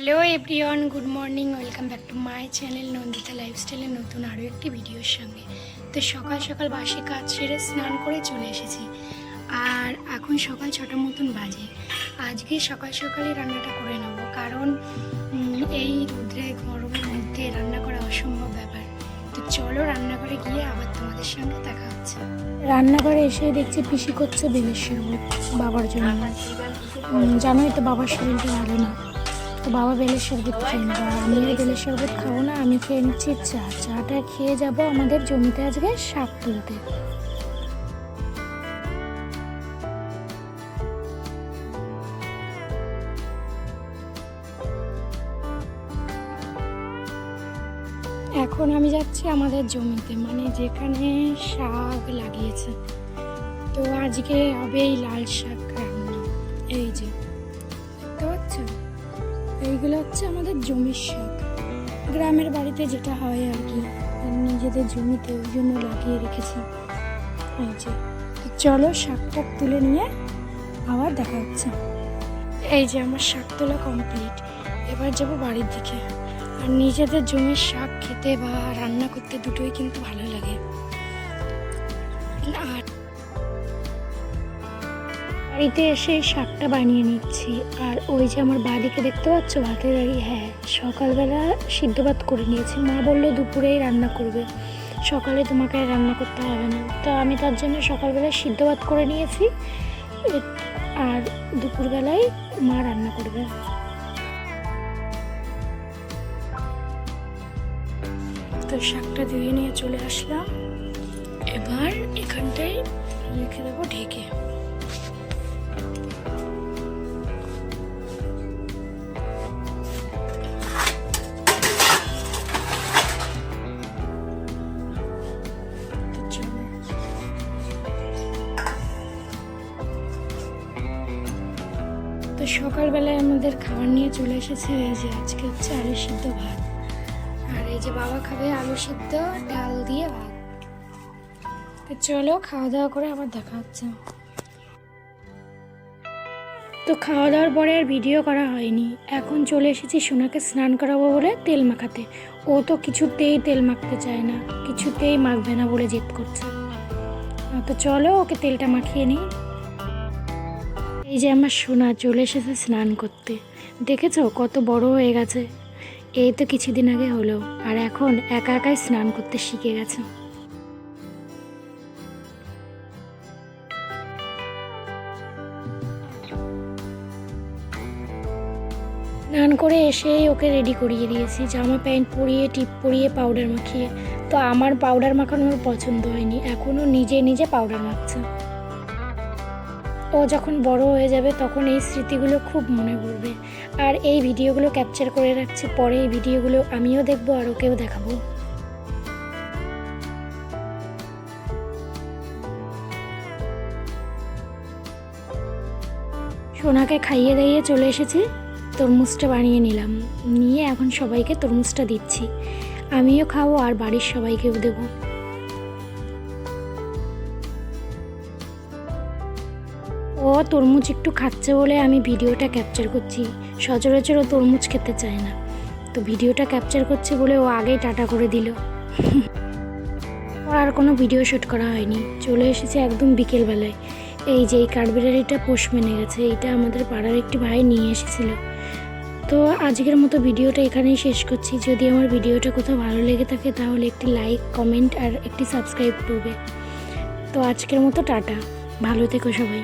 Hello everyone, good morning. Welcome back to my channel Nandita লাইফস্টাইলের নতুন আরও একটি ভিডিওর সঙ্গে। তো সকাল সকাল বাসে কাজ সেরে স্নান করে চলে এসেছি, আর এখন সকাল 6টার মতন বাজে। আজকে সকাল সকালই রান্নাটা করে নেব, কারণ এই রোদ্রে গরমের মধ্যে রান্না করা অসম্ভব ব্যাপার। তো চলো রান্নাঘরে গিয়ে আবার তোমাদের সঙ্গে দেখা হচ্ছে। রান্নাঘরে এসে দেখছি পিসি করছে বেলের শরবত বাবার জন্য। জানোই তো বাবার শরীরটা ভালো না, তো বাবা বেলের শরবত খেয়ে নেবো, আর আমি বেলের শরবত খাবো না। আমি খেয়ে নিচ্ছি চাটা খেয়ে যাব আমাদের জমিতে আজকে শাক তুলতে। এখন আমি যাচ্ছি আমাদের জমিতে, মানে যেখানে শাক লাগিয়েছে। তো আজকে হবে এই লাল শাক রান্না। এই যে দেখতে পাচ্ছ, এইগুলো হচ্ছে আমাদের জমির শাক, গ্রামের বাড়িতে যেটা হয় আর কি, নিজেদের জমিতে, ওই জন্য লাগিয়ে রেখেছি। এই যে চলো শাকটা তুলে নিয়ে আবার দেখা হচ্ছে। এই যে আমার শাক তোলা কমপ্লিট, এবার যাবো বাড়ির দিকে। আর নিজেদের জমির শাক খেতে বা রান্না করতে দুটোই কিন্তু ভালো লাগে। আর বাড়িতে এসে শাকটা বানিয়ে নিচ্ছি। আর ওই যে আমার বাদিকে দেখতে পাচ্ছ ভাতের বাড়ি, হ্যাঁ সকালবেলা সিদ্ধ ভাত করে নিয়েছি। মা বললো দুপুরেই রান্না করবে, সকালে তোমাকে রান্না করতে হবে না। তো আমি তার জন্য সকালবেলা সিদ্ধ ভাত করে নিয়েছি, আর দুপুরবেলায় মা রান্না করবে। তো শাকটা ধুয়ে নিয়ে চলে আসলাম, এবার এখানটায় রেখে দেবো ঢেকে। তো সকালবেলায় আমাদের খাবার নিয়ে চলে এসেছে। এই যে আজকে হচ্ছে আলু সিদ্ধ ভাত, আর এই যে বাবা খাবে আলু সিদ্ধ ডাল দিয়ে ভাত। তো চলো খাওয়া দাওয়া করে আবার দেখা হচ্ছে। তো খাওয়া দাওয়ার পরে আর ভিডিও করা হয়নি। এখন চলে এসেছি সোনাকে স্নান করাবো বলে তেল মাখাতে। ও তো কিছুতেই তেল মাখতে চায় না, কিছুতেই মাখবে না বলে জেদ করছে। তো চলো ওকে তেলটা মাখিয়ে নিই। এই যে আমার সোনা চলে এসেছে স্নান করতে, দেখেছো কত বড় হয়ে গেছে। এই তো কিছুদিন আগে হলো, আর এখন একা একাই স্নান করতে শিখে গেছে। স্নান করে এসেই ওকে রেডি করিয়ে দিয়েছি, জামা প্যান্ট পরিয়ে, টিপ পরিয়ে, পাউডার মাখিয়ে। তো আমার পাউডার মাখানোর পছন্দ হয়নি, এখনও নিজে নিজে পাউডার মাখছে। ও যখন বড় হয়ে যাবে তখন এই স্মৃতিগুলো খুব মনে পড়বে, আর এই ভিডিওগুলো ক্যাপচার করে রাখছি। পরে এই ভিডিওগুলো আমিও দেখবো আর ওকেও দেখাবো। সোনাকে খাইয়ে দাইয়ে চলে এসেছি, তরমুজটা বানিয়ে নিলাম, নিয়ে এখন সবাইকে তরমুজটা দিচ্ছি। আমিও খাবো আর বাড়ির সবাইকেও দেবো। ও তরমুজ একটু খাচ্ছে বলে আমি ভিডিওটা ক্যাপচার করছি। সচরাচর ও তরমুজ খেতে চায় না, তো ভিডিওটা ক্যাপচার করছে বলে ও আগেই টাটা করে দিল। আর কোনো ভিডিও শ্যুট করা হয়নি, চলে এসেছে একদম বিকেলবেলায়। এই যে এই কাঠবিড়ালিটা পোষ মেনে গেছে, এটা আমাদের পাড়ার একটি ভাই নিয়ে এসেছিল। তো আজকের মতো ভিডিওটা এখানেই শেষ করছি। যদি আমার ভিডিওটা কোথাও ভালো লেগে থাকে তাহলে একটি লাইক, কমেন্ট আর একটি সাবস্ক্রাইব করবে। তো আজকের মতো টাটা, ভালো থেকো সবাই।